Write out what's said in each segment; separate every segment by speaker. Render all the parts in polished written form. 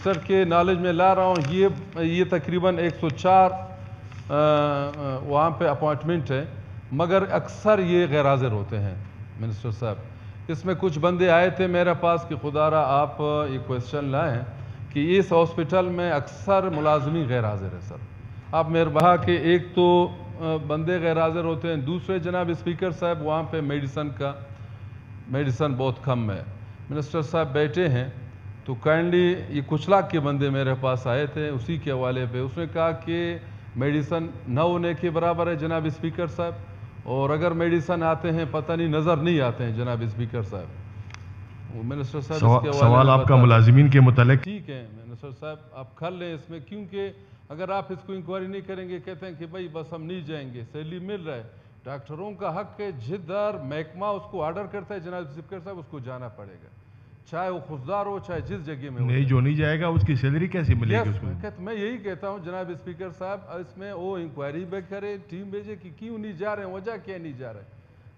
Speaker 1: Minister کے knowledge میں لا رہا ہوں. یہ تقریباً 104 وہاں پہ اپوائنٹمنٹ ہے، مگر اکثر یہ غیر حاضر ہوتے ہیں منسٹر صاحب. اس میں کچھ بندے آئے تھے میرے پاس کہ خدا را آپ یہ کویسچن لائیں کہ اس ہاسپٹل میں اکثر ملازمی غیر حاضر ہے. سر آپ مہربانی کہ ایک تو بندے غیر حاضر ہوتے ہیں، دوسرے جناب اسپیکر صاحب وہاں پہ میڈیسن بہت کم ہے. منسٹر صاحب بیٹھے ہیں تو کائنڈلی یہ کچھ لاکھ کے بندے میرے پاس آئے تھے اسی کے حوالے پہ. اس نے کہا کہ میڈیسن نہ ہونے کے برابر ہے جناب اسپیکر صاحب، اور اگر میڈیسن آتے ہیں پتہ نہیں نظر نہیں آتے ہیں جناب اسپیکر صاحب. منسٹر صاحب اس کے حوالے
Speaker 2: سوال آپ کا ملازمین کے متعلق.
Speaker 1: ٹھیک ہے منسٹر صاحب آپ کھل لیں اس میں، کیونکہ اگر آپ اس کو انکوائری نہیں کریں گے کہتے ہیں کہ بھائی بس ہم نہیں جائیں گے. سیلری مل رہا ہے، ڈاکٹروں کا حق ہے، جدھر محکمہ اس کو آرڈر کرتا ہے جناب اسپیکر صاحب اس کو جانا پڑے گا، چاہے وہ خوددار ہو چاہے جس جگہ میں ہو.
Speaker 2: نہیں جو نہیں جائے گا اس کی سیلری کیسی ملے گی اس کو؟
Speaker 1: میں یہی کہتا ہوں جناب اسپیکر صاحب اس میں وہ انکوائری بھی کرے، ٹیم بھیجے کہ کیوں نہیں جا رہے ہیں، وجہ کیا نہیں جا رہے.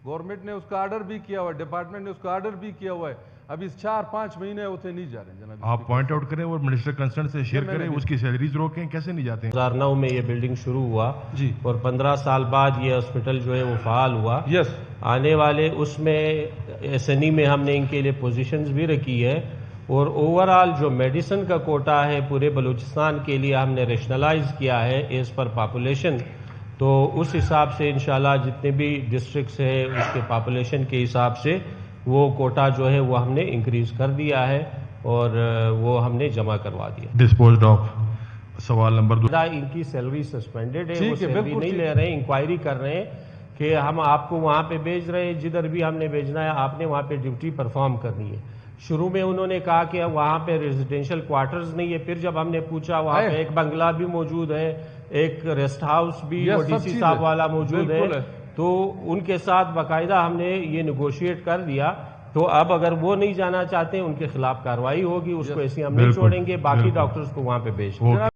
Speaker 1: گورنمنٹ نے اس کا آرڈر بھی کیا ہوا ہے، ڈپارٹمنٹ نے اس کا آرڈر بھی کیا ہوا ہے، ابھی 4-5 مہینے ہوتے نہیں جا رہے ہیں جناب.
Speaker 2: آپ پوائنٹ آؤٹ کریں اور منسٹر کنسرن سے شیئر کریں، اس کی سیلریز روکیں، کیسے نہیں جاتے ہیں؟
Speaker 3: 2009 میں یہ بلڈنگ شروع ہوا
Speaker 1: جی،
Speaker 3: اور 15 سال بعد یہ ہاسپٹل جو ہے وہ فعال ہوا.
Speaker 1: یس
Speaker 3: آنے والے اس میں ایس این ای میں ہم نے ان کے لیے پوزیشنز بھی رکھی ہے، اور اوورآل جو میڈیسن کا کوٹا ہے پورے بلوچستان کے لیے ہم نے ریشنلائز کیا ہے ایز پر پاپولیشن. تو اس حساب سے انشاءاللہ جتنے بھی ڈسٹرکٹس ہیں اس کے پاپولیشن کے حساب سے وہ کوٹا جو ہے وہ ہم نے انکریز کر دیا ہے اور وہ ہم نے جمع کروا دیا.
Speaker 2: Disposed of. سوال نمبر 2.
Speaker 3: ان کی سیلری سسپینڈڈ ہے، وہ سیلری نہیں لے رہے ہیں. انکوائری کر رہے ہیں کہ ہم آپ کو وہاں پہ بھیج رہے ہیں، جدھر بھی ہم نے بھیجنا ہے آپ نے وہاں پہ ڈیوٹی پرفارم کرنی ہے. شروع میں انہوں نے کہا کہ وہاں پہ ریزیڈینشل کوارٹرز نہیں ہے، پھر جب ہم نے پوچھا وہاں پہ ایک بنگلہ بھی موجود ہے، ایک ریسٹ ہاؤس بھی ڈی سی صاحب والا موجود ہے، تو ان کے ساتھ باقاعدہ ہم نے یہ نیگوشیٹ کر دیا. تو اب اگر وہ نہیں جانا چاہتے ہیں ان کے خلاف کارروائی ہوگی، اس کو ایسے ہم نہیں چھوڑیں گے، باقی ڈاکٹرز کو وہاں پہ بھیج دیں.